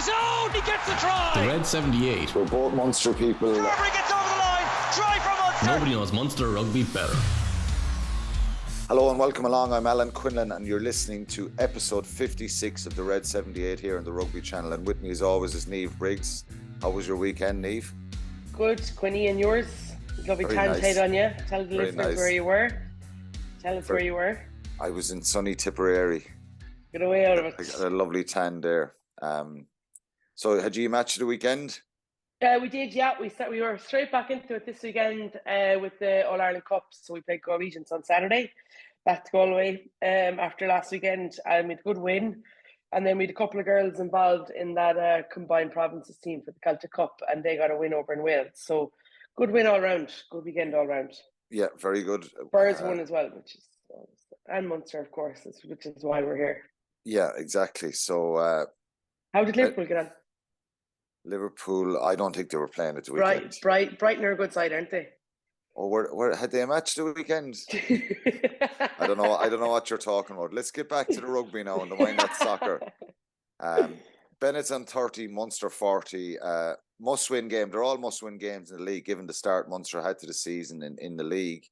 zone. He gets the try. The Red 78. We're both Munster people. Carberry gets over the line. Try from Munster. Nobody knows Munster rugby better. Hello and welcome along. I'm Alan Quinlan and you're listening to episode 56 of the Red 78 here on the Rugby channel. And with me as always is Niamh Briggs. How was your weekend, Niamh? Good, Quinny, and yours? Lovely tan head on you. Tell the listeners where you were. Tell us where you were. I was in sunny Tipperary. Get away out of it. I got a lovely tan there. So had you a match of the weekend? We did, yeah. We were straight back into it this weekend with the All-Ireland Cup. So we played Galwegians on Saturday. Back to Galway after last weekend. We had a good win. And then we had a couple of girls involved in that combined provinces team for the Celtic Cup. And they got a win over in Wales. So good win all round. Good weekend all round. Yeah, very good. Spurs won as well, which is... and Munster, of course, which is why we're here. Yeah, exactly. So... how did Liverpool get on? Liverpool, I don't think they were playing at the weekend. Brighton are a good side, aren't they? Oh, where had they a match the weekend? I don't know what you're talking about. Let's get back to the rugby now and the Why Not Soccer. Benetton 30, Munster 40. Must-win game. They're all must-win games in the league, given the start Munster had to the season in the league.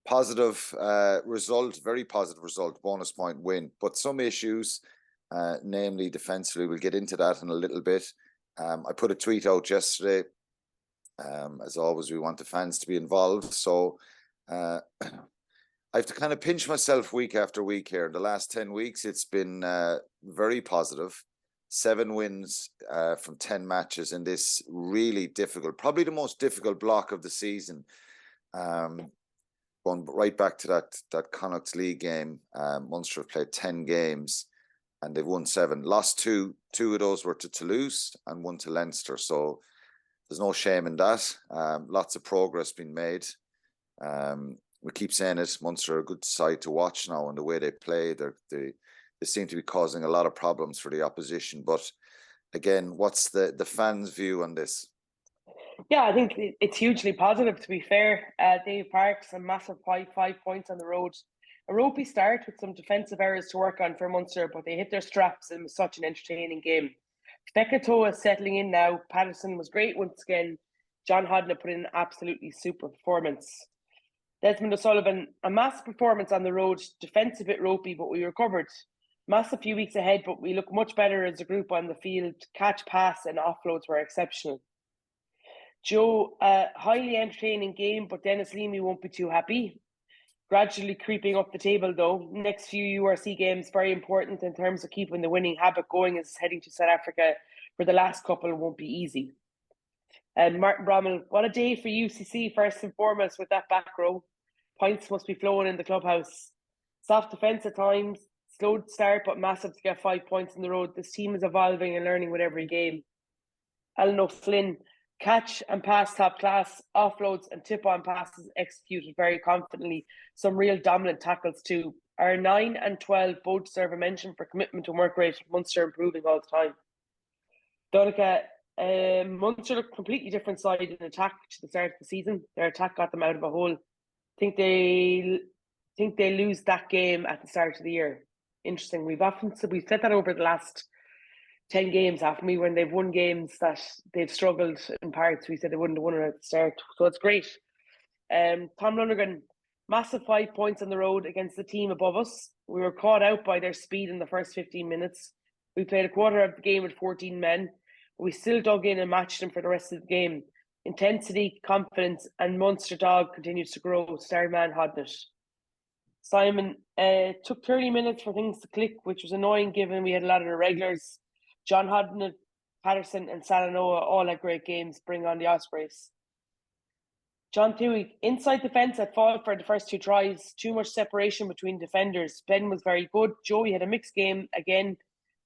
Positive result, very positive result, bonus point win. But some issues, namely defensively, we'll get into that in a little bit. I put a tweet out yesterday. As always, we want the fans to be involved. So I have to kind of pinch myself week after week here. The last 10 weeks, it's been very positive. 7 wins from 10 matches in this really difficult, probably the most difficult block of the season. Going right back to that Connacht's League game, Munster have played 10 games and they've won 7. Lost 2. 2 of those were to Toulouse and 1 to Leinster. So there's no shame in that. Lots of progress being made. We keep saying it, Munster are a good side to watch now, and the way they play, they seem to be causing a lot of problems for the opposition. But again, what's the fans' view on this? Yeah, I think it's hugely positive, to be fair. Dave Parks, a massive 5 points on the road. A ropey start with some defensive errors to work on for Munster, but they hit their straps and it was such an entertaining game. Fekatoa settling in now. Patterson was great once again. John Hodnett put in an absolutely super performance. Desmond O'Sullivan, a massive performance on the road. Defense a bit ropey, but we recovered. Massive few weeks ahead, but we look much better as a group on the field. Catch, pass and offloads were exceptional. Joe, highly entertaining game, but Dennis Leamy won't be too happy. Gradually creeping up the table though. Next few URC games, very important in terms of keeping the winning habit going, as heading to South Africa for the last couple won't be easy. And Martin Bromwell, what a day for UCC first and foremost with that back row. Points must be flowing in the clubhouse. Soft defence at times, slow start but massive to get 5 points in the road. This team is evolving and learning with every game. Alan O'Flynn, catch and pass top class, offloads and tip-on passes executed very confidently. Some real dominant tackles too. Our 9 and 12 both deserve a mention for commitment and work rate. Munster improving all the time. Donica, Munster looked a completely different side in attack to the start of the season. Their attack got them out of a hole. Think they lose that game at the start of the year. Interesting. We've said that over the last 10 games, haven't we? When they've won games that they've struggled in parts, we said they wouldn't have won it at the start. So it's great. Tom Lonergan, massive 5 points on the road against the team above us. We were caught out by their speed in the first 15 minutes. We played a quarter of the game with 14 men. We still dug in and matched them for the rest of the game. Intensity, confidence, and Munster dog continues to grow. Star man Hodnett. Simon, took 30 minutes for things to click, which was annoying given we had a lot of the regulars. John Hodnett, Patterson and Salanoa all had great games. Bring on the Ospreys. John Thuy, inside defence at fault for the first 2 tries. Too much separation between defenders. Ben was very good. Joey had a mixed game again.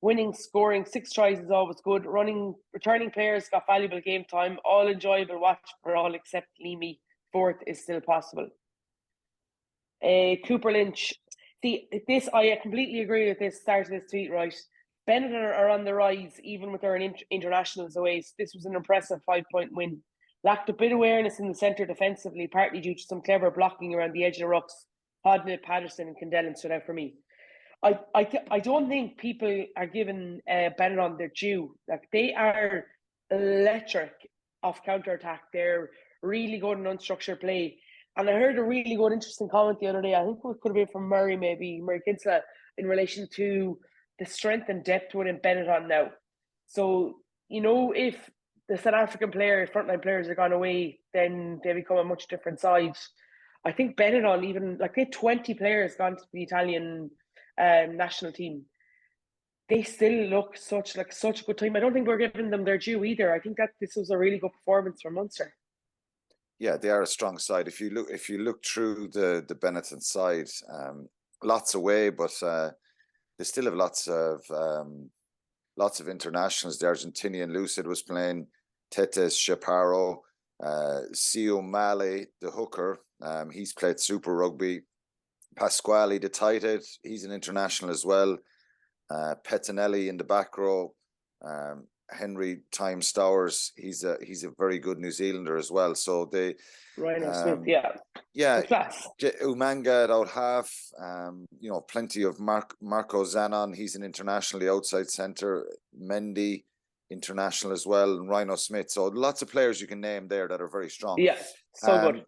Winning, scoring 6 tries is always good. Returning players got valuable game time. All enjoyable watch for all except Leamy. 4th is still possible. Cooper Lynch. See, I completely agree with this start of this tweet, right? Benetton are on the rise, even with their internationals away. So this was an impressive 5-point win. Lacked a bit of awareness in the centre defensively, partly due to some clever blocking around the edge of the rucks. Hodnett, Patterson and Candellin stood out for me. I don't think people are giving Benetton their due. Like, they are electric off counter attack. They're really good in unstructured play. And I heard a really good, interesting comment the other day. I think it could have been from Murray Kinsella, in relation to the strength and depth within Benetton now. So, if the South African frontline players are gone away, then they become a much different side. I think Benetton, even like, they had 20 players gone to the Italian national team. They still look such a good team. I don't think we're giving them their due either. I think that this was a really good performance from Munster. Yeah, they are a strong side. If you look through the Benetton side, lots away, but they still have lots of internationals. The Argentinian Lucid was playing, Tetes Chaparro, Sio Male, the hooker. He's played Super Rugby. Pasquale, the tight end, he's an international as well. Pettinelli in the back row. Henry Time Stowers, he's a very good New Zealander as well. So they Rhino Smith, yeah, class. Umanga at out half. Plenty of Marco Zanon, he's an international, the outside centre. Mendy, international as well, and Rhino Smith. So lots of players you can name there that are very strong. Yeah, so good.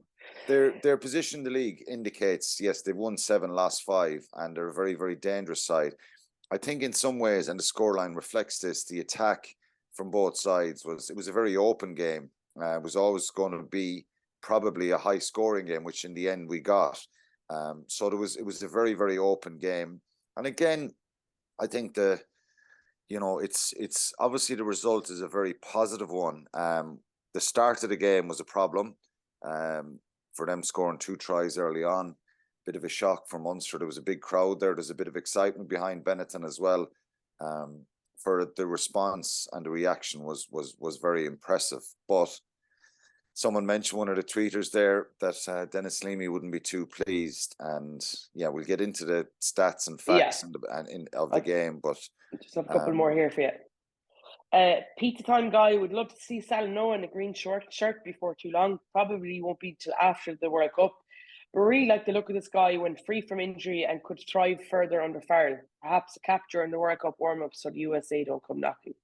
Their position in the league indicates, yes, they've won 7, lost 5, and they're a very, very dangerous side. I think in some ways, and the scoreline reflects this, the attack from both sides was a very open game. It was always going to be probably a high scoring game, which in the end we got. So it was a very, very open game. And again, I think it's obviously the result is a very positive one. The start of the game was a problem for them, scoring 2 tries early on. Bit of a shock for Munster. There was a big crowd there. There's a bit of excitement behind Benetton as well. For the response and the reaction was very impressive. But someone mentioned, one of the tweeters there, that Dennis Leamy wouldn't be too pleased. And yeah, we'll get into the stats and facts of the game. But just have a couple more here for you. Pizza Time guy would love to see Salanoa in a green shirt before too long. Probably won't be till after the World Cup. But really like the look of this guy when free from injury and could thrive further under Farrell. Perhaps a capture in the World Cup warm-up so the USA don't come knocking.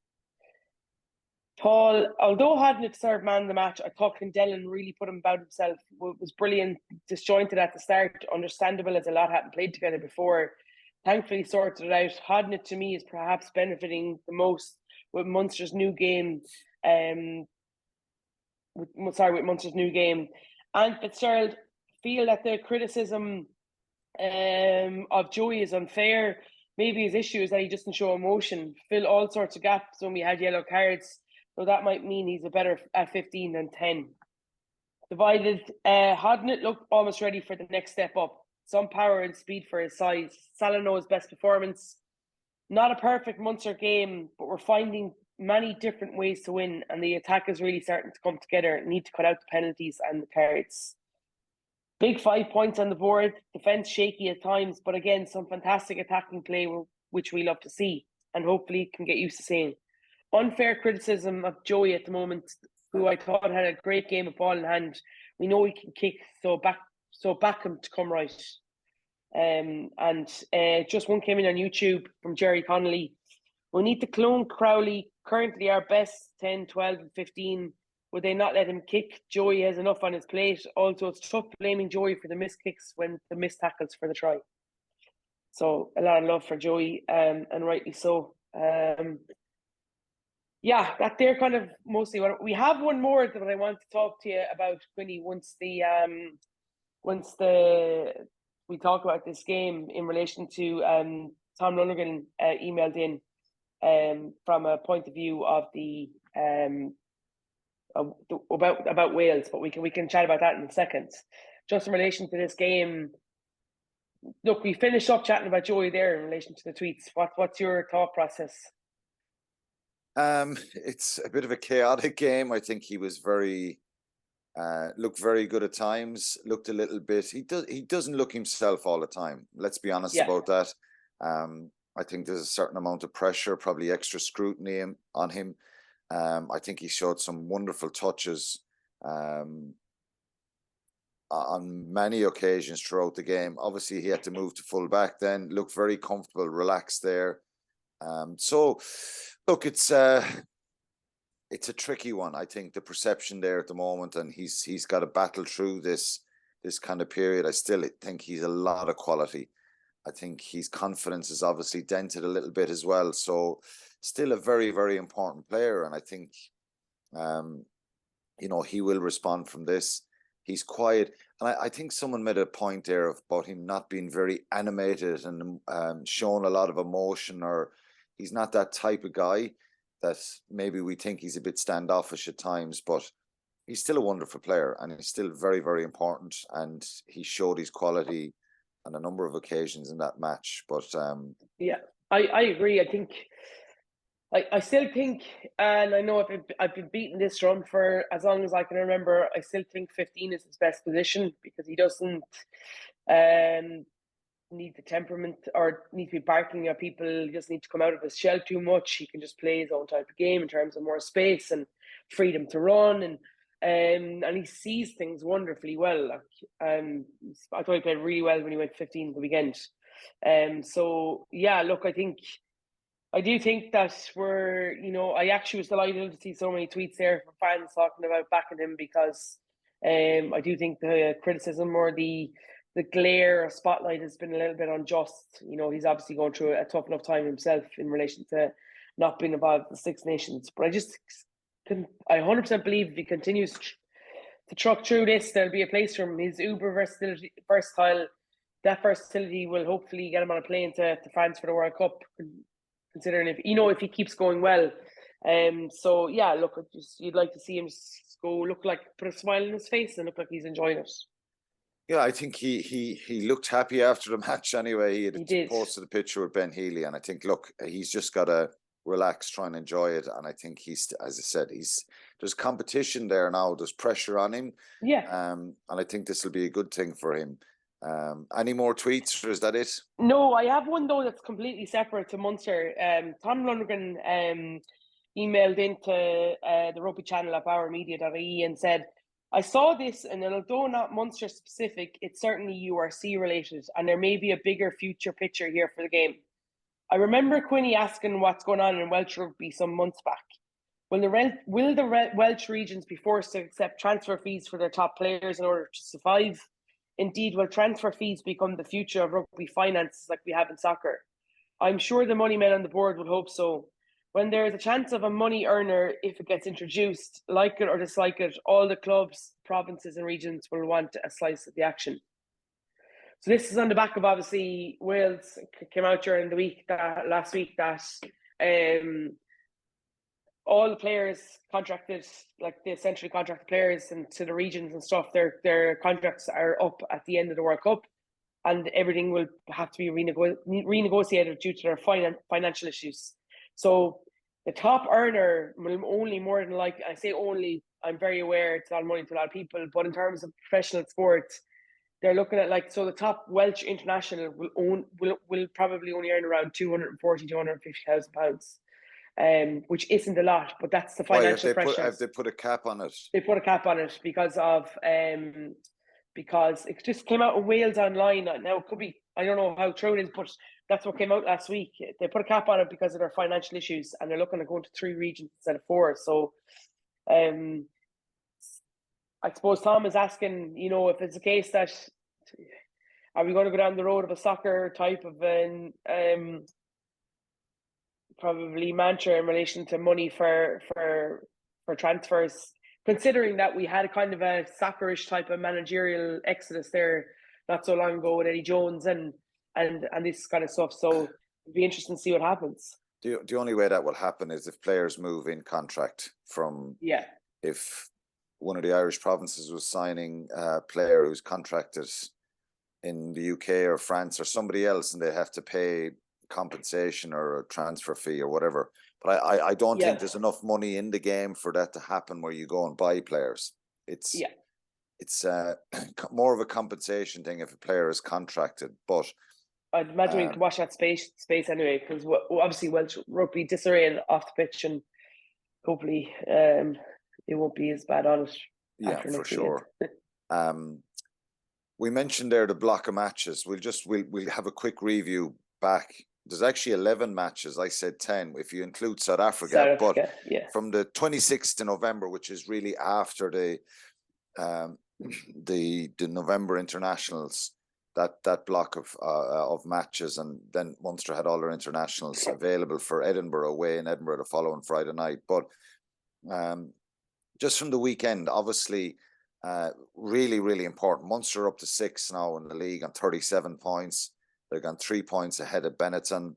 Paul, although Hodnett served man of the match, I thought Clendellen really put him about himself. Was brilliant, disjointed at the start, understandable as a lot hadn't played together before. Thankfully sorted it out. Hodnett to me is perhaps benefiting the most with Munster's new game. With Munster's new game. And Fitzgerald, feel that the criticism of Joey is unfair. Maybe his issue is that he doesn't show emotion, fill all sorts of gaps when we had yellow cards. So that might mean he's a better at 15 than 10. Divided, Hodnett looked almost ready for the next step up. Some power and speed for his size. Salanoa's best performance. Not a perfect Munster game, but we're finding many different ways to win, and the attack is really starting to come together. Need to cut out the penalties and the cards. Big 5 points on the board. Defence shaky at times, but again, some fantastic attacking play, which we love to see and hopefully can get used to seeing. Unfair criticism of Joey at the moment, who I thought had a great game of ball in hand. We know he can kick, so back him to come right. And just one came in on YouTube from Jerry Connolly. We need to clone Crowley, currently our best 10, 12 and 15. Would they not let him kick? Joey has enough on his plate. Also, it's tough blaming Joey for the missed kicks when the missed tackles for the try. So a lot of love for Joey, and rightly so. Yeah, that they're kind of mostly what we have. One more that I want to talk to you about, Quinny, once we talk about this game in relation to Tom Lonergan emailed in from a point of view of the about Wales, but we can chat about that in a second. Just in relation to this game, look, we finished up chatting about Joey there in relation to the tweets. What's your thought process? It's a bit of a chaotic game. I think he was looked very good at times. Looked a little bit. He doesn't look himself all the time. Let's be honest about that. I think there's a certain amount of pressure, probably extra scrutiny on him. I think he showed some wonderful touches. on many occasions throughout the game. Obviously, he had to move to full back then, looked very comfortable, relaxed there. So, look, it's a tricky one. I think the perception there at the moment, and he's got to battle through this kind of period. I still think he's a lot of quality. I think his confidence is obviously dented a little bit as well. So, still a very, very important player, and I think, he will respond from this. He's quiet, and I think someone made a point there about him not being very animated and showing a lot of emotion, or he's not that type of guy that maybe we think he's a bit standoffish at times, but he's still a wonderful player and he's still very, very important, and he showed his quality on a number of occasions in that match. But yeah, I agree. I still think, and I know I've been beating this drum for as long as I can remember, I still think 15 is his best position, because he doesn't need the temperament or need to be barking at people. He doesn't need to come out of his shell too much. He can just play his own type of game in terms of more space and freedom to run, and he sees things wonderfully well. I thought he played really well when he went 15 the weekend. So yeah, look, I do think that I actually was delighted to see so many tweets there from fans talking about backing him, because I do think the criticism or the glare or spotlight has been a little bit unjust. He's obviously going through a tough enough time himself in relation to not being above the Six Nations. But I 100% believe if he continues to truck through this, there'll be a place for him. His uber versatile, that versatility will hopefully get him on a plane to France for the World Cup, considering if he keeps going well. So yeah, look, you'd like to see him go put a smile on his face and look like he's enjoying it. Yeah, I think he looked happy after the match anyway. He did. Posted a picture with Ben Healy, and I think, look, he's just got to relax, try and enjoy it. And I think as I said, there's competition there now. There's pressure on him. Yeah. And I think this will be a good thing for him. Any more tweets, or is that it? No, I have one though that's completely separate to Munster. Tom Lundgren emailed into the Rugby channel at bauermedia.ie and said, "I saw this, and although not Munster specific, it's certainly URC related, and there may be a bigger future picture here for the game. I remember Quinny asking what's going on in Welsh rugby some months back. Will the Welsh regions be forced to accept transfer fees for their top players in order to survive? Indeed, will transfer fees become the future of rugby finances like we have in soccer? I'm sure the money men on the board would hope so. When there is a chance of a money earner, if it gets introduced, like it or dislike it, all the clubs, provinces and regions will want a slice of the action." So this is on the back of, obviously, Wales came out during the week, last week, that all the players contracted, like the essentially contracted players and to the regions and stuff, their contracts are up at the end of the World Cup, and everything will have to be renegotiated due to their financial issues. So the top earner will only, more than likely, I say only, I'm very aware it's a lot of money to a lot of people, but in terms of professional sport, they're looking at the top Welsh international will probably only earn around £240,000-250,000, which isn't a lot, but that's the financial pressure. Have they put a cap on it? They put a cap on it because it just came out in Wales Online. Now it could be, I don't know how true it is, but that's what came out last week. They put a cap on it because of their financial issues, and they're looking to go to 3 regions instead of 4. So, I suppose Tom is asking, if it's a case that, are we going to go down the road of a soccer type of probably mantra in relation to money for transfers, considering that we had a kind of a soccerish type of managerial exodus there not so long ago with Eddie Jones and this kind of stuff. So it'd be interesting to see what happens. The only way that will happen is if players move in contract from, if one of the Irish provinces was signing a player who's contracted in the UK or France or somebody else, and they have to pay compensation or a transfer fee or whatever. But I don't think there's enough money in the game for that to happen where you go and buy players. It's more of a compensation thing if a player is contracted. But I'd imagine we can watch that space anyway, because obviously Welsh rugby disarray off the pitch, and hopefully it won't be as bad on it. Yeah, for sure. we mentioned there the block of matches. We'll have a quick review back. There's actually 11 matches. I said 10 if you include South Africa. But from the 26th of November, which is really after the November internationals, that block of matches, and then Munster had all their internationals available for Edinburgh away in Edinburgh the following Friday night. But just from the weekend, obviously, really, really important. Munster are up to 6 now in the league on 37 points. They've gone 3 points ahead of Benetton.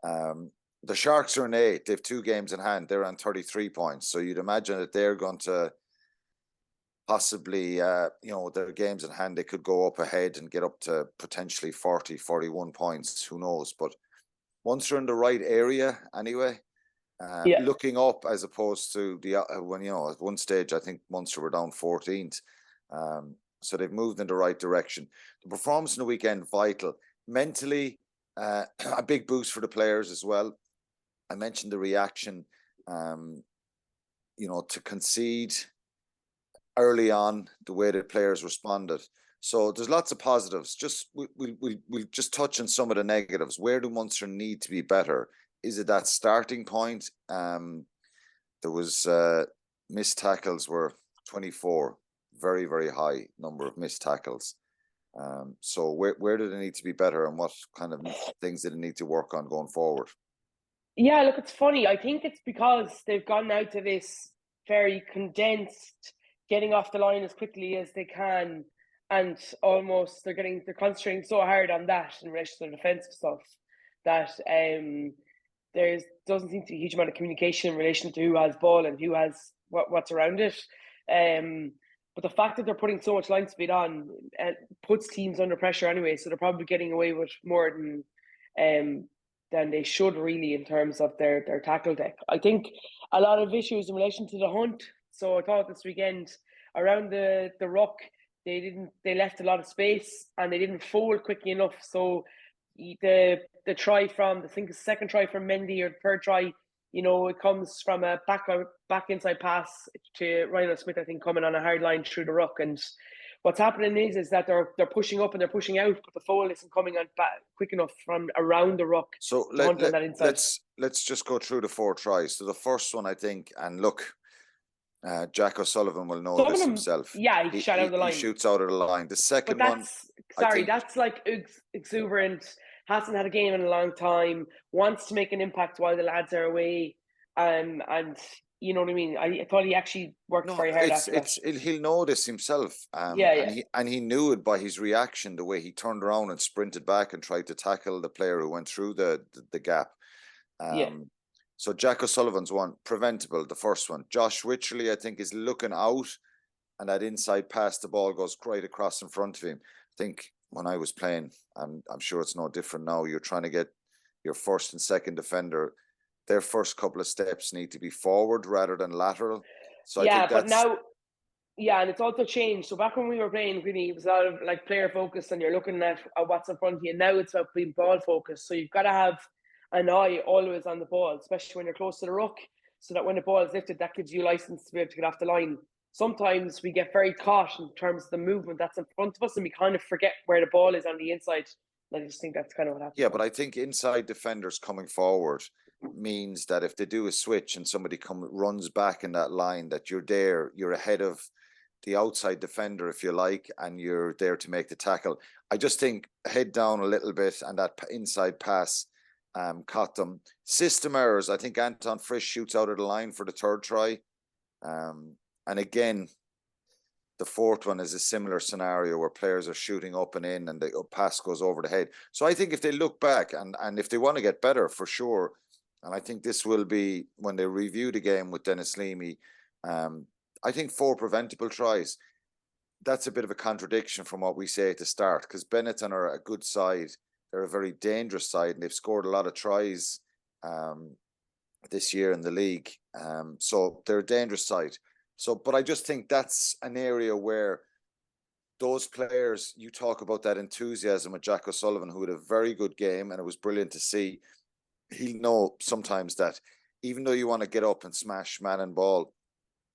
The Sharks are in 8. They have 2 games in hand. They're on 33 points. So you'd imagine that they're going to possibly, their games in hand, they could go up ahead and get up to potentially 40, 41 points. Who knows? But Munster in the right area anyway. Looking up as opposed to when at one stage I think Munster were down 14th, so they've moved in the right direction. The performance in the weekend vital mentally, a big boost for the players as well. I mentioned the reaction, to concede early on, the way the players responded. So there's lots of positives. We'll just touch on some of the negatives. Where do Munster need to be better? Is it that starting point? There was missed tackles were 24, very, very high number of missed tackles. So where do they need to be better, and what kind of things do they need to work on going forward? Yeah, look, it's funny. I think it's because they've gone now to this very condensed, getting off the line as quickly as they can, and almost they're concentrating so hard on that in relation to the defensive stuff that there doesn't seem to be a huge amount of communication in relation to who has ball and who has what's around it. But the fact that they're putting so much line speed on puts teams under pressure anyway, so they're probably getting away with more than they should really in terms of their tackle deck. I think a lot of issues in relation to the hunt. So I thought this weekend around the ruck, they left a lot of space and they didn't fold quickly enough. So the try from, I think the second try from Mendy, or the third try, it comes from a back inside pass to Ryan Smith, I think, coming on a hard line through the ruck. And what's happening is that they're pushing up and they're pushing out, but the foul isn't coming on back quick enough from around the ruck. So let's just go through the 4 tries. So the first one, I think, and look, Jack O'Sullivan will know this himself. Yeah, he shot out of the line. He shoots out of the line. The second one, that's like exuberant. Hasn't had a game in a long time. Wants to make an impact while the lads are away. And you know what I mean. I thought he actually worked very hard after that. He'll know this himself. And he knew it by his reaction, the way he turned around and sprinted back and tried to tackle the player who went through the gap. So Jack O'Sullivan's one, preventable, the first one. Josh Wycherley, I think, is looking out, and that inside pass, the ball goes right across in front of him. I think when I was playing, I'm sure it's no different now, you're trying to get your first and second defender, their first couple of steps need to be forward rather than lateral. So I think that's... but now, and it's also changed. So back when we were playing, really, it was a lot of like player focus, and you're looking at what's in front of you. Now it's about being ball focused. So you've got to have an eye always on the ball, especially when you're close to the ruck, so that when the ball is lifted, that gives you license to be able to get off the line. Sometimes we get very caught in terms of the movement that's in front of us, and we kind of forget where the ball is on the inside. I just think that's kind of what happens. Yeah, but I think inside defenders coming forward means that if they do a switch and somebody runs back in that line, that you're ahead of the outside defender, if you like, and you're there to make the tackle. I just think head down a little bit, and that inside pass caught them. System errors. I think Anton Frisch shoots out of the line for the third try. And again, the fourth one is a similar scenario where players are shooting up and in and the pass goes over the head. So I think if they look back and if they want to get better, for sure, and I think this will be when they review the game with Dennis Leamy, I think 4 preventable tries. That's a bit of a contradiction from what we say at the start, because Benetton are a good side. They're a very dangerous side, and they've scored a lot of tries this year in the league. So they're a dangerous side. But I just think that's an area where those players, you talk about that enthusiasm with Jack O'Sullivan, who had a very good game, and it was brilliant to see. He'll know sometimes that even though you want to get up and smash man and ball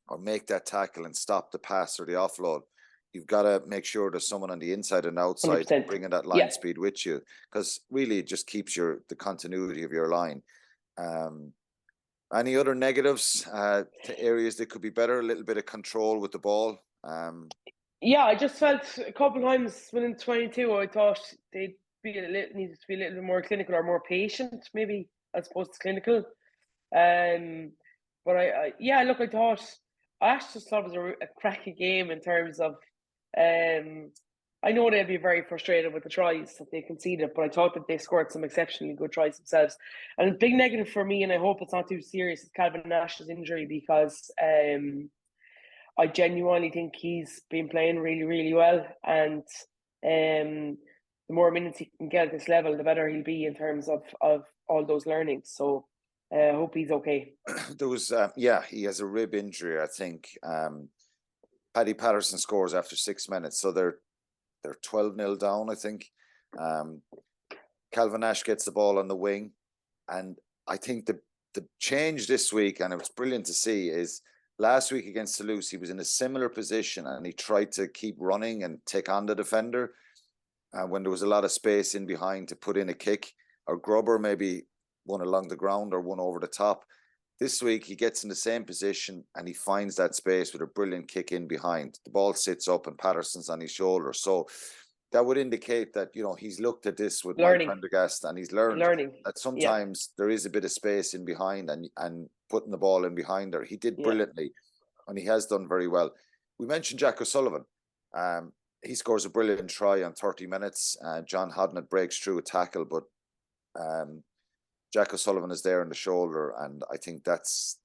or make that tackle and stop the pass or the offload, you've got to make sure there's someone on the inside and outside 100%. bringing that line speed with you, because really it just keeps the continuity of your line. Any other negatives to areas that could be better? A little bit of control with the ball. Yeah, I just felt a couple of times within 22, I thought they'd needed to be a little bit more clinical or more patient, maybe, as opposed to clinical. But I thought I actually just thought it was a cracking game in terms of. I know they'd be very frustrated with the tries that they conceded, but I thought that they scored some exceptionally good tries themselves. And a big negative for me, and I hope it's not too serious, is Calvin Nash's injury, because I genuinely think he's been playing really, really well. And the more minutes he can get at this level, the better he'll be in terms of all those learnings. So I hope he's okay. There was, he has a rib injury, I think. Paddy Patterson scores after 6 minutes, so they're 12-0 down, I think. Calvin Nash gets the ball on the wing, and I think the change this week, and it was brilliant to see, is last week against Toulouse, he was in a similar position and he tried to keep running and take on the defender when there was a lot of space in behind to put in a kick, or Grubber maybe one along the ground or one over the top. This week, he gets in the same position and he finds that space with a brilliant kick in behind. The ball sits up and Patterson's on his shoulder. So that would indicate that, he's looked at this with Mike Prendergast, and he's learned that sometimes there is a bit of space in behind and putting the ball in behind her. He did brilliantly, and he has done very well. We mentioned Jack O'Sullivan. He scores a brilliant try on 30 minutes. John Hodnett breaks through a tackle, but Jack O'Sullivan is there on the shoulder, and I think that's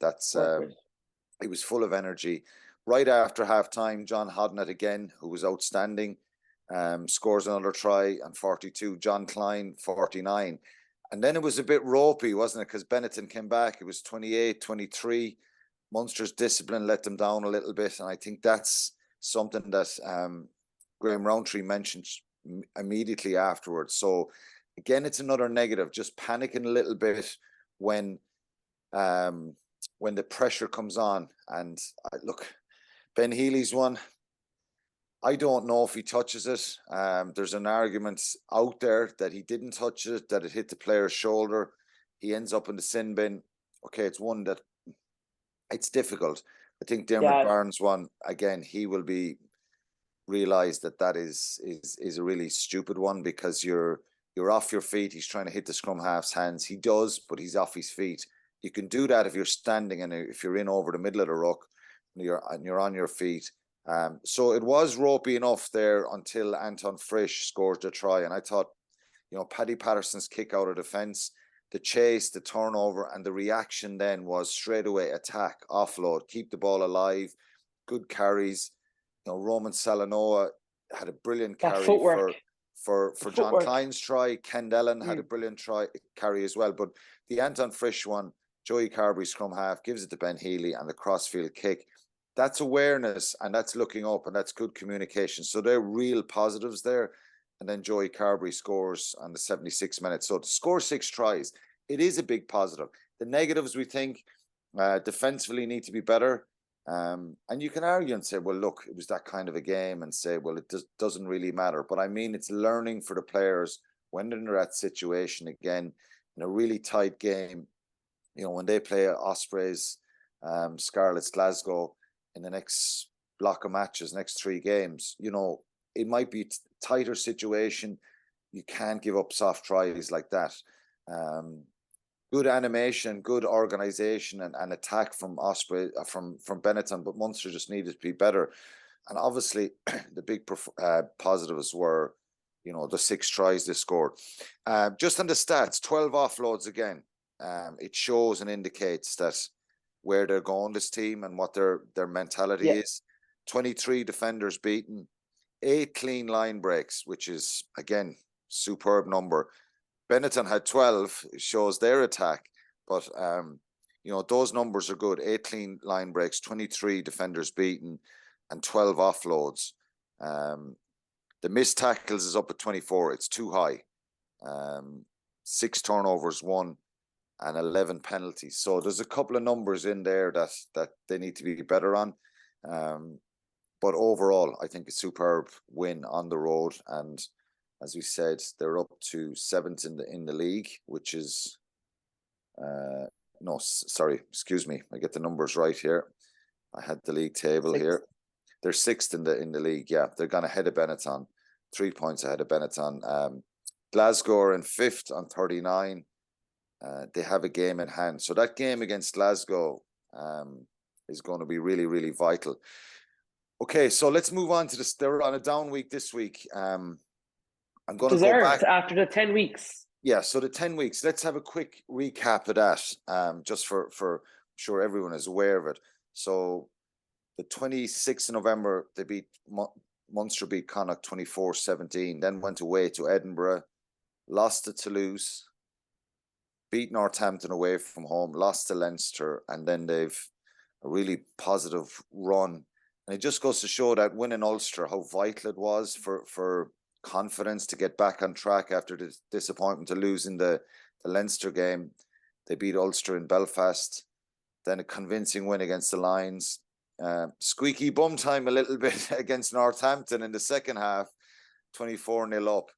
he was full of energy. Right after half-time, John Hodnett again, who was outstanding, scores another try on 42. John Klein, 49. And then it was a bit ropey, wasn't it? Because Benetton came back. It was 28-23. Munster's discipline let them down a little bit, and I think that's something that Graham Rowntree mentioned immediately afterwards. So again, it's another negative, just panicking a little bit when the pressure comes on. And look, Ben Healy's one, I don't know if he touches it. There's an argument out there that he didn't touch it, that it hit the player's shoulder. He ends up in the sin bin. Okay, it's one that it's difficult. I think Dermot Barnes one, again, he will be realised that is a really stupid one, because you're off your feet. He's trying to hit the scrum half's hands. He does, but he's off his feet. You can do that if you're standing and if you're in over the middle of the ruck and you're on your feet. So it was ropey enough there until Anton Frisch scores the try. And I thought, Paddy Patterson's kick out of defence, the chase, the turnover, and the reaction then was straight away attack, offload, keep the ball alive, good carries. Roman Salanoa had a brilliant carry for John Klein's try. Ken Dellin had a brilliant carry as well. But the Anton Frisch one, Joey Carberry scrum half, gives it to Ben Healy, and the crossfield kick. That's awareness, and that's looking up, and that's good communication. So they're real positives there. And then Joey Carberry scores on the 76 minutes. So to score 6 tries, it is a big positive. The negatives, we think, defensively need to be better. And you can argue and say, well, look, it was that kind of a game, and say, well, it doesn't really matter. But I mean, it's learning for the players when they're in that situation again, in a really tight game. When they play Ospreys, Scarlets, Glasgow in the next block of matches, next 3 games, it might be a tighter situation. You can't give up soft tries like that. Good animation, good organisation, and attack from Osprey, from Benetton, but Munster just needed to be better. And obviously, the big positives were, the 6 tries they scored. Just on the stats, 12 offloads again. It shows and indicates that where they're going, this team, and what their mentality is. 23 defenders beaten, 8 clean line breaks, which is, again, superb number. Benetton had 12, it shows their attack, but those numbers are good. 8 clean line breaks, 23 defenders beaten, and 12 offloads. The missed tackles is up at 24. It's too high. 6 turnovers, 1, and 11 penalties. So there's a couple of numbers in there that they need to be better on. But overall, I think a superb win on the road. And as we said, they're up to 7th in the league, which is no, sorry, excuse me. I get the numbers right here. I had the league table here. They're 6th in the league. Yeah, they're gone ahead of Benetton, 3 points ahead of Benetton. Glasgow are in 5th on 39. They have a game in hand. So that game against Glasgow is going to be really, really vital. Okay, so let's move on to this. They're on a down week this week. I'm going to go back after the 10 weeks. Yeah, so the 10 weeks. Let's have a quick recap of that, just for I'm sure everyone is aware of it. So the 26th of November, they beat Munster beat Connacht 24-17, then went away to Edinburgh, lost to Toulouse, beat Northampton away from home, lost to Leinster, and then they've a really positive run. And it just goes to show that winning Ulster, how vital it was for confidence to get back on track after the disappointment to losing the Leinster game. They beat Ulster in Belfast, then a convincing win against the Lions. Squeaky bum time a little bit against Northampton in the second half, 24-0 up.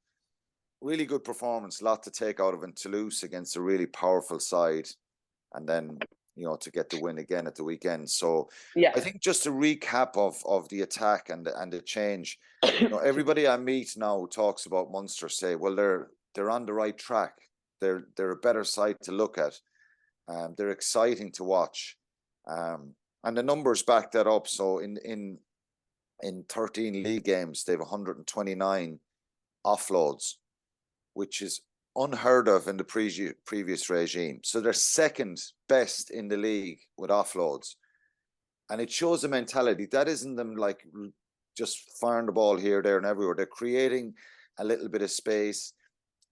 Really good performance, a lot to take out of in Toulouse against a really powerful side. And then, to get the win again at the weekend. So I think just a recap of the attack and the change. Everybody I meet now talks about Munster, say, well, they're on the right track. They're a better side to look at. They're exciting to watch. And the numbers back that up. So in 13 league games, they have 129 offloads, which is unheard of in the previous regime. So they're second best in the league with offloads. And it shows a mentality. That isn't them like just firing the ball here, there, and everywhere. They're creating a little bit of space.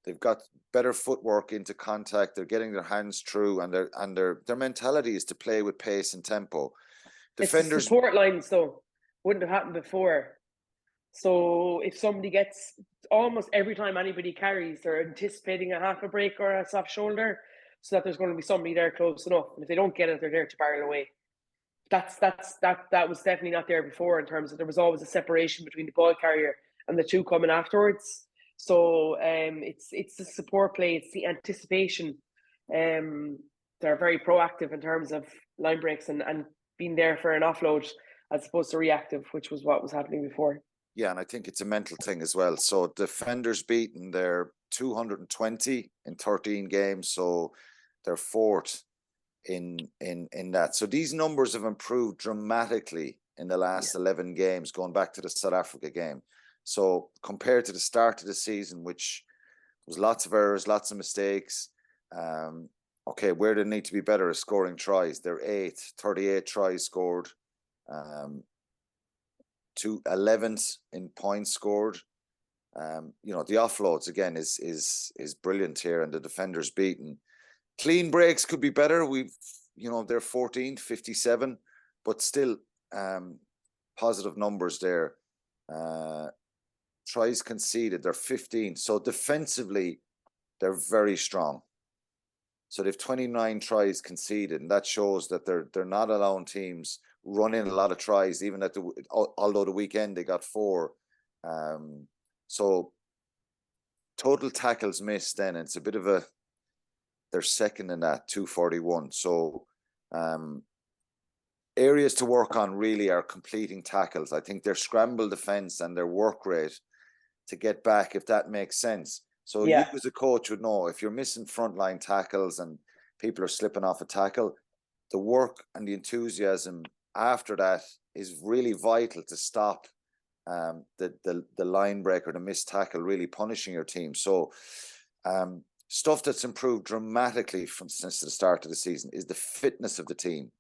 They've got better footwork into contact. They're getting their hands through, and their mentality is to play with pace and tempo. Defenders, it's the support lines, though, wouldn't have happened before. So if somebody gets, almost every time anybody carries, they're anticipating a half a break or a soft shoulder, so that there's going to be somebody there close enough. And if they don't get it, they're there to barrel away. That was definitely not there before, in terms of there was always a separation between the ball carrier and the two coming afterwards. So it's the support play, it's the anticipation. They're very proactive in terms of line breaks and being there for an offload as opposed to reactive, which was what was happening before. Yeah, and I think it's a mental thing as well. So defenders beaten, they're 220 in 13 games, so they're 4th in that. So these numbers have improved dramatically in the last 11 games, going back to the South Africa game. So compared to the start of the season, which was lots of errors, lots of mistakes. Okay, where they need to be better is scoring tries. They're 8th, 38 tries scored. To 11th in points scored. The offloads again is brilliant here, and the defenders beaten. Clean breaks could be better. They're 14th, 57, but still positive numbers there. Tries conceded, they're 15. So defensively, they're very strong. So they've 29 tries conceded, and that shows that they're not allowing teams running a lot of tries, even although the weekend they got 4. So total tackles missed, then it's a bit of they're second in that, 241. So areas to work on really are completing tackles. I think their scramble defense and their work rate to get back, if that makes sense. So you as a coach would know, if you're missing frontline tackles and people are slipping off a tackle, the work and the enthusiasm after that is really vital to stop the line breaker, the missed tackle, really punishing your team. So stuff that's improved dramatically since the start of the season is the fitness of the team.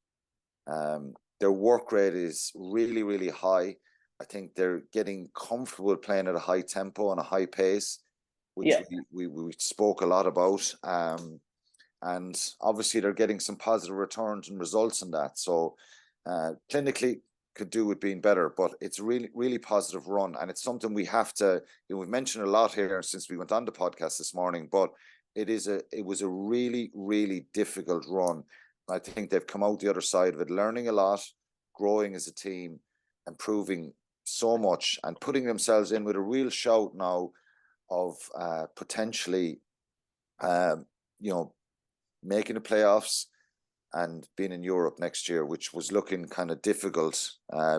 Their work rate is really, really high. I think they're getting comfortable playing at a high tempo and a high pace, which we spoke a lot about. And obviously they're getting some positive returns and results in that. So clinically could do with being better, but it's a really, really positive run. And it's something we have to, we've mentioned a lot here since we went on the podcast this morning, but it was a really, really difficult run. I think they've come out the other side of it, learning a lot, growing as a team, improving so much and putting themselves in with a real shout now of potentially, making the playoffs and being in Europe next year, which was looking kind of difficult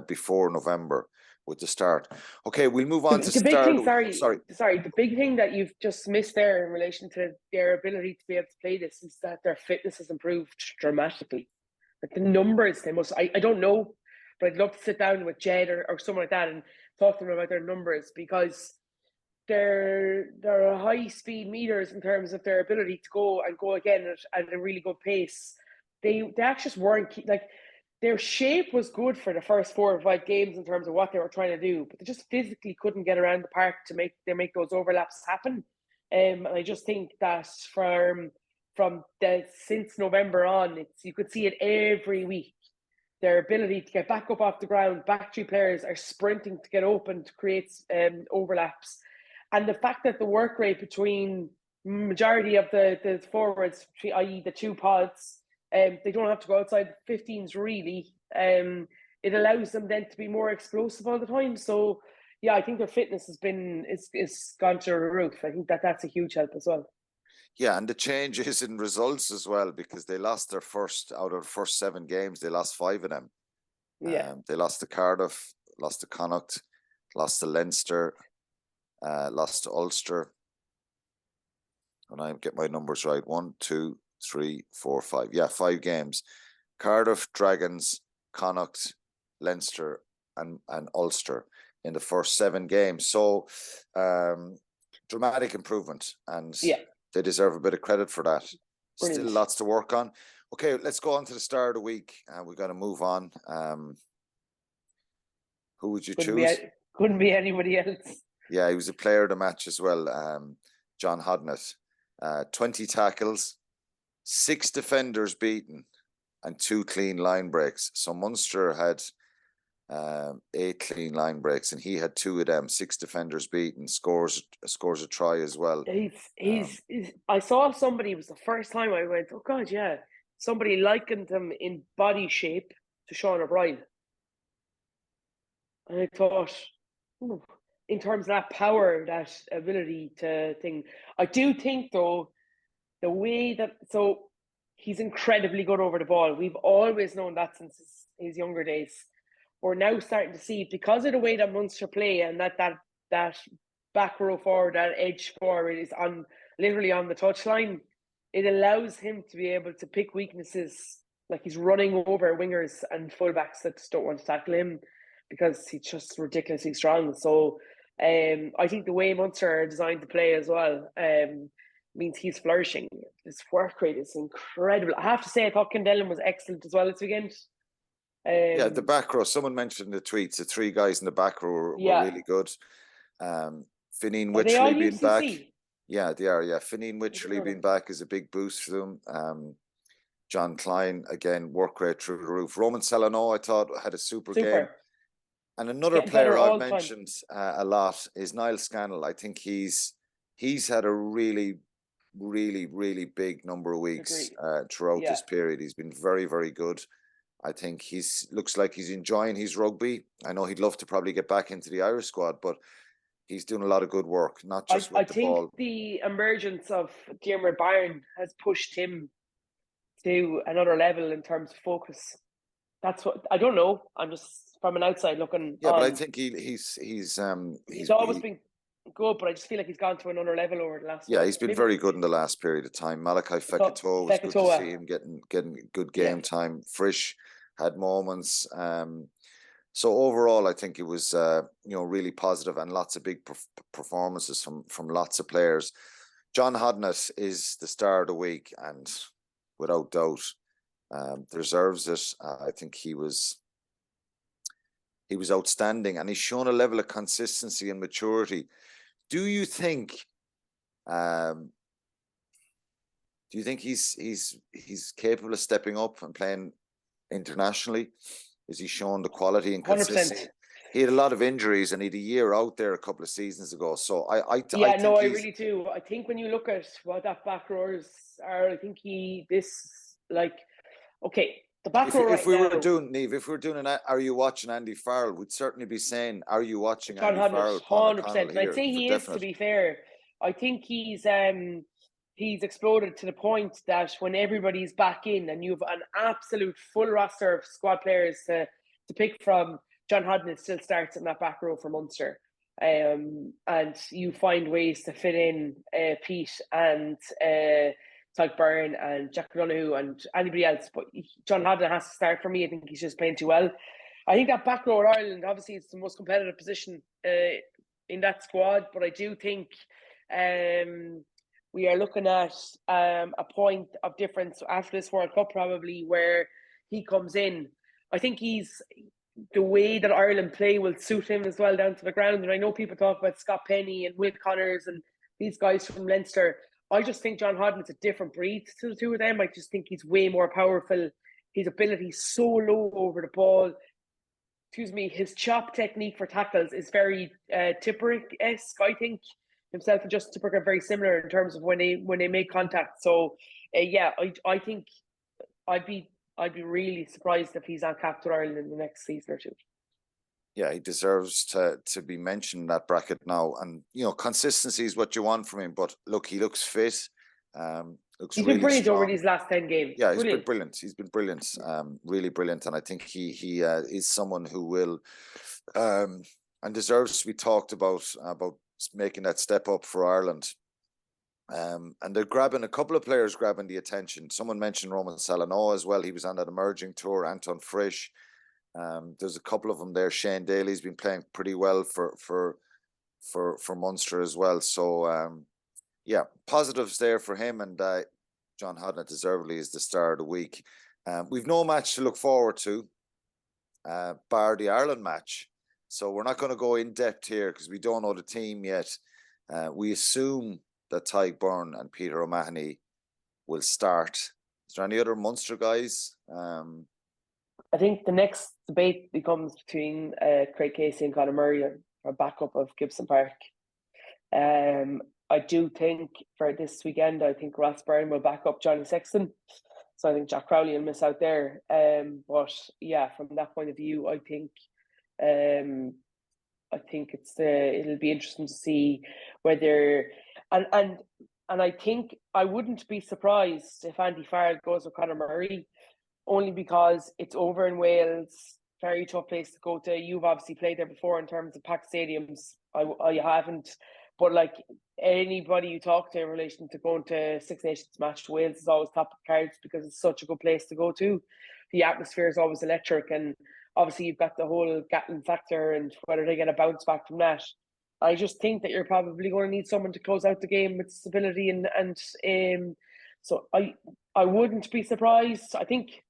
before November with the start. Okay, we'll move on to the big start. thing. Sorry. The big thing that you've just missed there in relation to their ability to be able to play this is that their fitness has improved dramatically. Like the numbers, they must. I don't know, but I'd love to sit down with Jed or someone like that and talk to them about their numbers, because they're high speed meters in terms of their ability to go again at a really good pace. They actually just weren't like. Their shape was good for the first 4 or 5 games in terms of what they were trying to do, but they just physically couldn't get around the park to make those overlaps happen. And I just think that since November on, you could see it every week. Their ability to get back up off the ground, back 3 players are sprinting to get open to create overlaps, and the fact that the work rate between majority of the forwards, i.e. the 2 pods. They don't have to go outside 15s really. It allows them then to be more explosive all the time. So yeah, I think their fitness has been is gone to the roof. I think that's a huge help as well. Yeah, and the changes in results as well, because they lost their first out of the first 7 games, they lost 5 of them. Yeah, They lost to Cardiff, lost to Connacht, lost to Leinster, lost to Ulster. And I get my numbers right. 1, 2, 3, 4, 5. Yeah, 5 games. Cardiff, Dragons, Connacht, Leinster, and Ulster in the first 7 games. So dramatic improvement, and they deserve a bit of credit for that. Brilliant. Still lots to work on. Okay, let's go on to the start of the week. We've got to move on. Who would you choose? Couldn't be anybody else. Yeah, he was a player of the match as well. John Hodnett. 20 tackles, 6 defenders beaten, and 2 clean line breaks. So Munster had 8 clean line breaks, and he had 2 of them. 6 defenders beaten, scores a try as well. I saw somebody, it was the first time I went, oh God, yeah. Somebody likened him in body shape to Sean O'Brien. And I thought, in terms of that power, that ability to thing. I do think though, the way that, so he's incredibly good over the ball. We've always known that since his younger days. We're now starting to see, because of the way that Munster play and that back row forward, that edge forward is literally on the touchline, it allows him to be able to pick weaknesses, like he's running over wingers and fullbacks that just don't want to tackle him because he's just ridiculously strong. So I think the way Munster are designed to play as well means he's flourishing. His work rate is incredible. I have to say, I thought Kendellen was excellent as well this weekend. Yeah, the back row. Someone mentioned in the tweets the 3 guys in the back row were really good. Fineen Wycherley being back. Yeah, they are. Yeah, Fineen Wycherley being back is a big boost for them. John Klein, again, work rate through the roof. Roman Salano, I thought, had a super game. And another player I've mentioned a lot is Niall Scannell. I think he's had a really, really, really big number of weeks throughout this period. He's been very, very good. I think looks like he's enjoying his rugby. I know he'd love to probably get back into the Irish squad, but he's doing a lot of good work, not just with the ball. I think the emergence of Diarmuid Byrne has pushed him to another level in terms of focus. That's what, I don't know. I'm just from an outside looking. Yeah, but I think he's always been good, but I just feel like he's gone to another level over the last. Yeah, he's been very good in the last period of time. Malachi Fekitoa was good to see him getting good game time. Frisch had moments. So overall, I think it was really positive and lots of big performances from lots of players. John Hodnett is the star of the week, and without doubt, deserves it. I think he was outstanding, and he's shown a level of consistency and maturity. Do you think he's capable of stepping up and playing internationally? Is he showing the quality and consistency? 100%. He had a lot of injuries and he had a year out there a couple of seasons ago. So I really do. I think when you look at what that back rowers are, I think okay, The back row If right we were now, doing, Niamh, if we were doing an Are You Watching Andy Farrell, we'd certainly be saying, Are you watching John Andy Hodnett, Farrell, Paul 100%. McConnell And I'd here? say For he is, to definite. be fair. I think he's exploded to the point that when everybody's back in and you've an absolute full roster of squad players to pick from, John Hodnett still starts in that back row for Munster. And you find ways to fit in Pete and Tyke Byrne and Jack Donahue and anybody else. But John Hodnett has to start for me. I think he's just playing too well. I think that back row at Ireland, obviously, it's the most competitive position in that squad. But I do think we are looking at a point of difference after this World Cup, probably, where he comes in. I think the way that Ireland play will suit him as well down to the ground. And I know people talk about Scott Penny and Will Connors and these guys from Leinster. I just think John Hodnett's a different breed to the two of them. I just think he's way more powerful. His ability is so low over the ball. His chop technique for tackles is very Tipperick-esque, I think. Himself and Justin Tipperick are very similar in terms of when they make contact. So, I think I'd be really surprised if he's on cap to Ireland in the next season or two. Yeah, he deserves to be mentioned in that bracket now. And, consistency is what you want from him. But look, he looks fit. He's been brilliant strong over these last 10 games. Yeah, he's been brilliant. He's been brilliant, really brilliant. And I think he is someone who will and deserves to be talked about making that step up for Ireland. And they're grabbing a couple of players, grabbing the attention. Someone mentioned Roman Salanoa as well. He was on that emerging tour. Anton Frisch. There's a couple of them there. Shane Daly's been playing pretty well for Munster as well. So positives there for him, and John Hodnett deservedly is the star of the week. We've no match to look forward to, bar the Ireland match. So we're not going to go in depth here because we don't know the team yet. We assume that Tyke Byrne and Peter O'Mahony will start. Is there any other Munster guys? I think the next debate becomes between Craig Casey and Conor Murray, or backup of Gibson Park. I do think for this weekend, I think Ross Byrne will back up Johnny Sexton. So I think Jack Crowley will miss out there. But yeah, from that point of view, I think it'll be interesting to see whether and I think I wouldn't be surprised if Andy Farrell goes with Conor Murray, only because it's over in Wales, very tough place to go to. You've obviously played there before in terms of packed stadiums. I haven't, but like anybody you talk to in relation to going to Six Nations match, Wales is always top of the cards because it's such a good place to go to. The atmosphere is always electric, and obviously you've got the whole Gatlin factor and whether they get a bounce back from that. I just think that you're probably going to need someone to close out the game with stability, and so I wouldn't be surprised. I think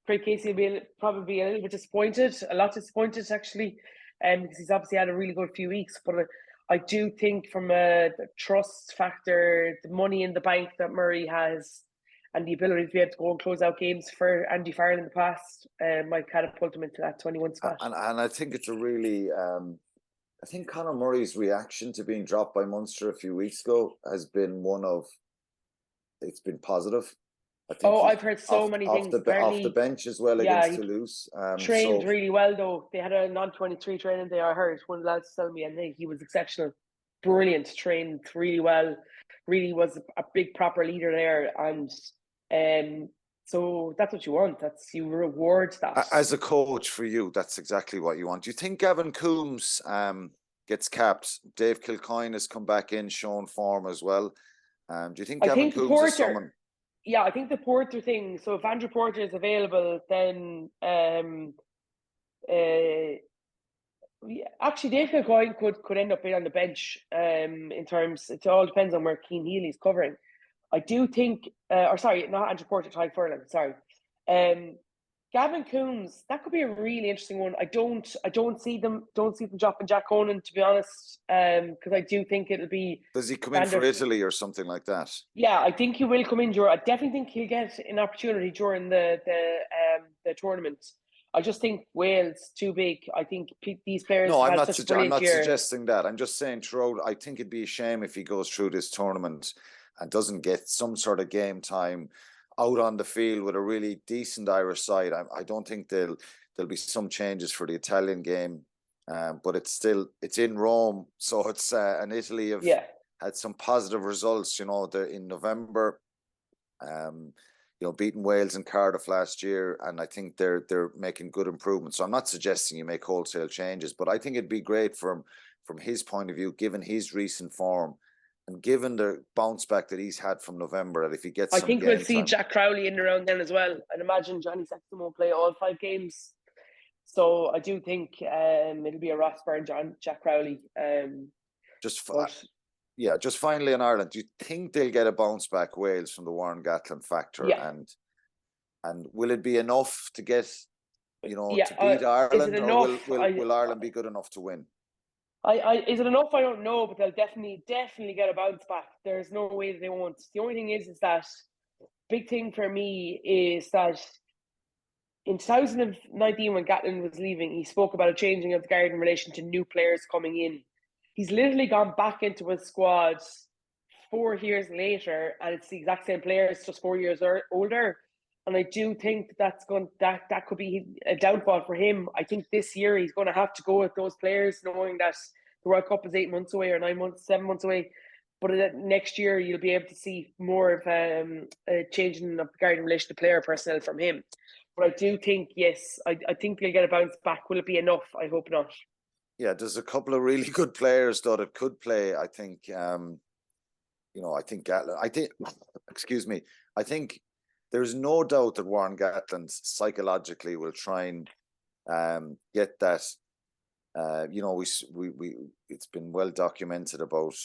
Craig Casey will probably be a little bit disappointed, a lot disappointed actually, because he's obviously had a really good few weeks. But I do think from the trust factor, the money in the bank that Murray has, and the ability to be able to go and close out games for Andy Farrell in the past, might catapult him into that 21 spot. And I think it's a really, I think Conor Murray's reaction to being dropped by Munster a few weeks ago has been it's been positive. I think I've heard so many things. Off the bench as well against Toulouse. Trained really well though. They had a non-23 training day, I heard. One of the lads told me, and he was exceptional. Brilliant, trained really well. Really was a big proper leader there. And so that's what you want. You reward that. As a coach for you, that's exactly what you want. Do you think Gavin Coombs gets capped? Dave Kilcoyne has come back in, shown form as well. Do you think Gavin Coombs is someone? Yeah, I think the Porter thing. So if Andrew Porter is available, then actually Dave Kilcoyne could end up being on the bench. In terms, it all depends on where Cian Healy's covering. I do think, not Andrew Porter, Ty Furlan. Sorry, Gavin Coombs. That could be a really interesting one. I don't see them dropping Jack Conan, to be honest, because I do think it'll be. Does he come in for Italy or something like that? Yeah, I think he will come in. I definitely think he'll get an opportunity during the tournament. I just think Wales too big. I think these players. No, I'm not year. suggesting that. I'm just saying throughout. I think it'd be a shame if he goes through this tournament and doesn't get some sort of game time out on the field with a really decent Irish side. I don't think there'll be some changes for the Italian game, but it's in Rome, so it's and Italy have had some positive results. You know, in November, you know, beating Wales and Cardiff last year, and I think they're making good improvements. So I'm not suggesting you make wholesale changes, but I think it'd be great from his point of view, given his recent form and given the bounce back that he's had from November, that if he gets, I think we'll see Jack Crowley in around then as well. I'd imagine Johnny Sexton won't play all 5 games, so I do think it'll be a Rosper and Jack Crowley. Just finally in Ireland, do you think they'll get a bounce back, Wales, from the Warren Gatland factor? Yeah. And will it be enough to get, you know, to beat Ireland, or will Ireland be good enough to win? Is it enough? I don't know, but they'll definitely get a bounce back. There's no way that they won't. The only thing is that big thing for me is that in 2019, when Gatland was leaving, he spoke about a changing of the guard in relation to new players coming in. He's literally gone back into his squad 4 years later, and it's the exact same players, just 4 years older. And I do think that could be a downfall for him. I think this year he's going to have to go with those players, knowing that the World Cup is 8 months away, or 9 months, 7 months away. But next year you'll be able to see more of a changing of the guard in relation to player personnel from him. But I do think, yes, I think they'll get a bounce back. Will it be enough? I hope not. Yeah, there's a couple of really good players though that could play. I think, you know, I think Gatland. I think there's no doubt that Warren Gatland psychologically will try and get that. You know, we it's been well documented about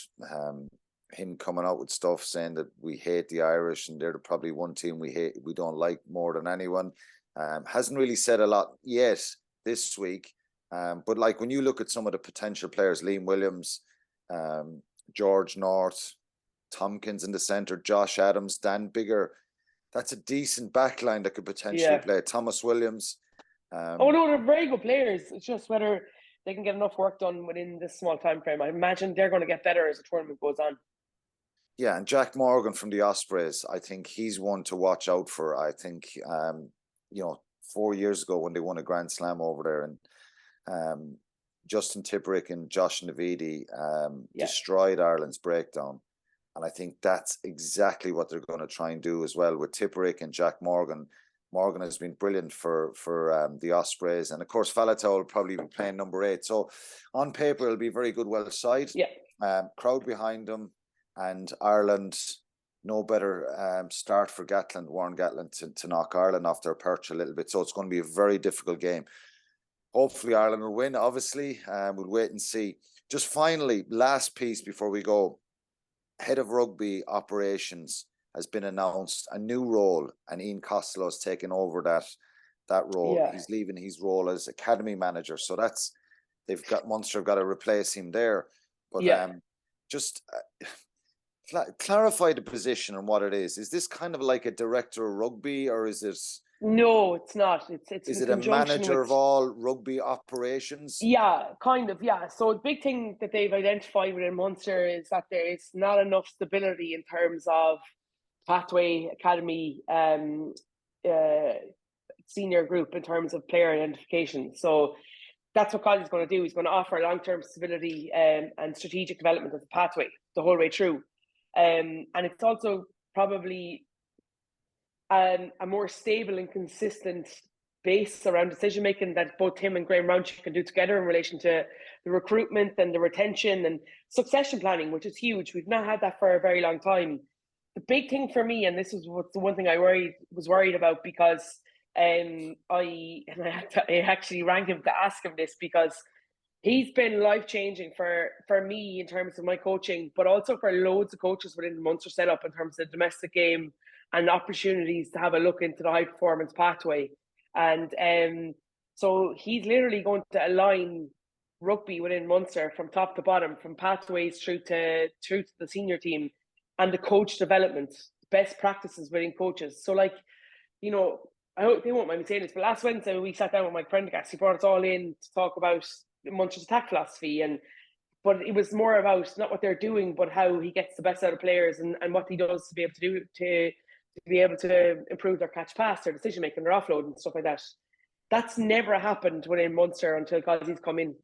him coming out with stuff saying that we hate the Irish and they're probably one team we don't like more than anyone. Hasn't really said a lot yet this week. But like when you look at some of the potential players, Liam Williams, George North, Tompkins in the centre, Josh Adams, Dan Bigger, that's a decent backline that could potentially play. Thomas Williams. No, they're very good players. It's just whether they can get enough work done within this small time frame. I imagine they're going to get better as the tournament goes on. Yeah, and Jack Morgan from the Ospreys, I think he's one to watch out for. I think, you know, 4 years ago when they won a Grand Slam over there, and Justin Tipperick and Josh Navidi destroyed Ireland's breakdown. And I think that's exactly what they're going to try and do as well with Tipperick and Jack Morgan. Morgan has been brilliant for the Ospreys. And of course, Faletau will probably be playing number 8. So on paper, it'll be a very good Welsh side. Yeah. Crowd behind them. And Ireland, no better start for Warren Gatland to knock Ireland off their perch a little bit. So it's going to be a very difficult game. Hopefully Ireland will win, obviously. We'll wait and see. Just finally, last piece before we go. Head of Rugby Operations has been announced, a new role, and Ian Costello has taken over that role. Yeah. He's leaving his role as academy manager. So Munster have got to replace him there. But just clarify the position and what it is. Is this kind of like a director of rugby, or is it? No, it's not. Is it a manager of all rugby operations? Yeah, kind of, yeah. So the big thing that they've identified within Munster is that there is not enough stability in terms of pathway, academy, senior group in terms of player identification. So that's what Colin's going to do. He's going to offer long-term stability and strategic development of the pathway the whole way through. And it's also probably a more stable and consistent base around decision making that both him and Graham Roundtree can do together in relation to the recruitment and the retention and succession planning, which is huge. We've not had that for a very long time. The big thing for me, and this is what the one thing I was worried about, because I actually rang him to ask him this, because he's been life-changing for me in terms of my coaching, but also for loads of coaches within the Munster setup in terms of the domestic game and opportunities to have a look into the high performance pathway. And so he's literally going to align rugby within Munster from top to bottom, from pathways through to the senior team, and the coach development, best practices within coaches. So, like, you know, I hope they won't mind me saying this, but last Wednesday we sat down with Mike Prendergast. He brought us all in to talk about Munster's attack philosophy, but it was more about not what they're doing, but how he gets the best out of players and what he does to be able to do to be able to improve their catch pass, their decision making, their offload and stuff like that. That's never happened within Munster until Gozzi's come in.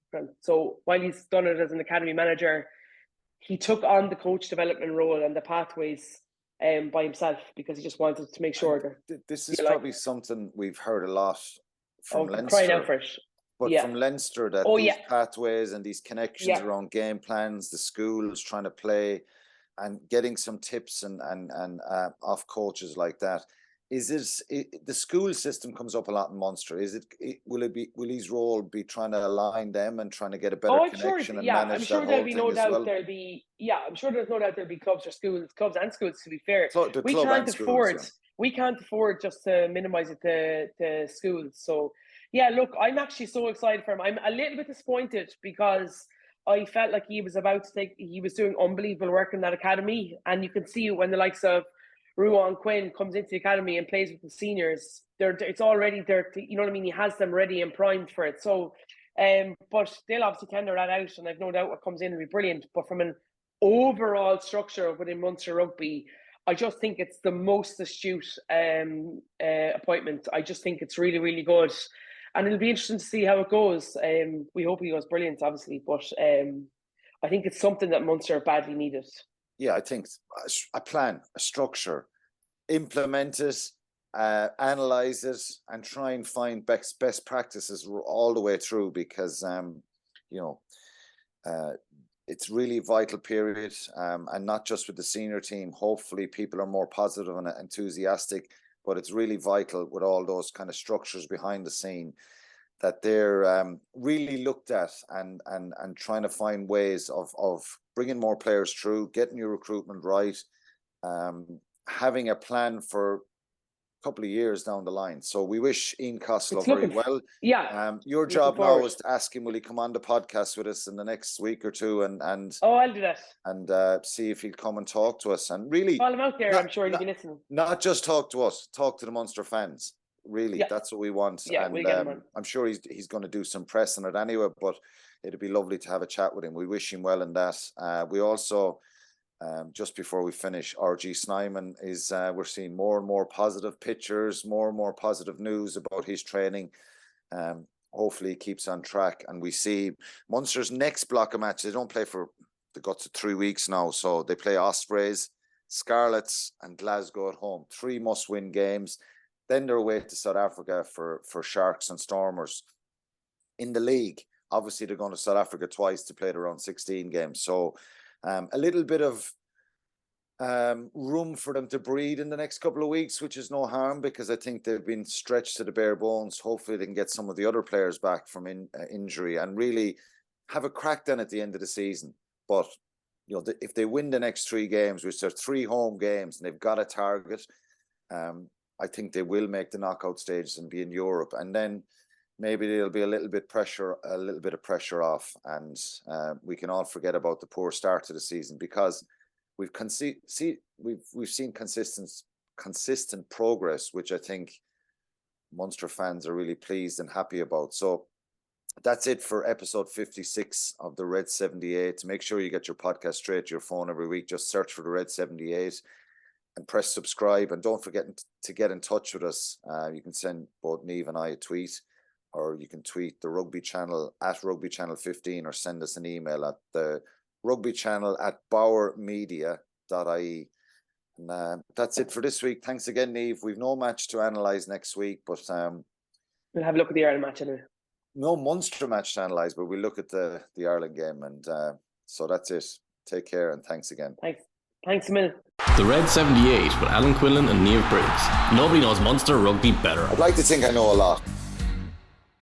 So while he's done it as an academy manager, he took on the coach development role and the pathways by himself because he just wanted to make sure that this is probably something we've heard a lot from Leinster. Crying out for it. But from Leinster, that these pathways and these connections around game plans, the schools trying to play and getting some tips and off coaches like that. Is it the school system comes up a lot in Munster? Will his role be trying to align them and trying to get a better connection and manage I'm sure that there'll whole be thing no as doubt well? I'm sure there's no doubt there'll be clubs and schools, to be fair. We can't afford just to minimise it to schools. So yeah, look, I'm actually so excited for him. I'm a little bit disappointed because I felt like he was doing unbelievable work in that academy, and you can see when the likes of Ruan Quinn comes into the academy and plays with the seniors, it's already there. You know what I mean? He has them ready and primed for it. So, but they'll obviously tender that out, and I've no doubt what comes in will be brilliant. But from an overall structure within Munster Rugby, I just think it's the most astute appointment. I just think it's really, really good, and it'll be interesting to see how it goes. We hope he goes brilliant, obviously, but I think it's something that Munster badly needed. Yeah, I think a plan, a structure, implement it, analyze it, and try and find best practices all the way through because, it's really a vital period, and not just with the senior team. Hopefully people are more positive and enthusiastic, but it's really vital with all those kind of structures behind the scene that they're really looked at and trying to find ways of bringing more players through, getting your recruitment right, having a plan for a couple of years down the line. So we wish Ian Costello very well. Yeah. Your job now is to ask him, will he come on the podcast with us in the next week or two and I'll do that. And see if he'll come and talk to us and really call him out there. I'm sure he'll be listening. Not just talk to us, talk to the Munster fans. Really, that's what we want. Yeah, and we'll get him on. I'm sure he's going to do some press on it anyway, but it'd be lovely to have a chat with him. We wish him well in that. We also, just before we finish, RG Snyman is, we're seeing more and more positive pictures, more and more positive news about his training. Hopefully he keeps on track. And we see Munster's next block of matches. They don't play for the guts of 3 weeks now. So they play Ospreys, Scarlets and Glasgow at home. 3 must-win games. Then they're away to South Africa for Sharks and Stormers. In the league, obviously they're going to South Africa twice to play their around 16 games. So a little bit of room for them to breathe in the next couple of weeks, which is no harm because I think they've been stretched to the bare bones. Hopefully they can get some of the other players back from injury and really have a crack then at the end of the season. But if they win the next 3 games, which are 3 home games, and they've got a target, I think they will make the knockout stages and be in Europe, and then maybe there'll be a little bit of pressure off, and we can all forget about the poor start to the season because we've seen consistent progress, which I think Munster fans are really pleased and happy about. So that's it for episode 56 of the Red 78. Make sure you get your podcast straight to your phone every week. Just search for the Red 78. And press subscribe, and don't forget to get in touch with us. You can send both Niamh and I a tweet, or you can tweet the Rugby Channel at Rugby Channel 15, or send us an email at the Rugby Channel at bowermedia.ie. And that's it for this week. Thanks again, Niamh. We've no match to analyse next week, but we'll have a look at the Ireland match anyway. No Munster match to analyse, but we'll look at the Ireland game, and so that's it. Take care, and thanks again. Thanks a minute. The Red 78 with Alan Quinlan and Niamh Briggs. Nobody knows Munster rugby better. I'd like to think I know a lot.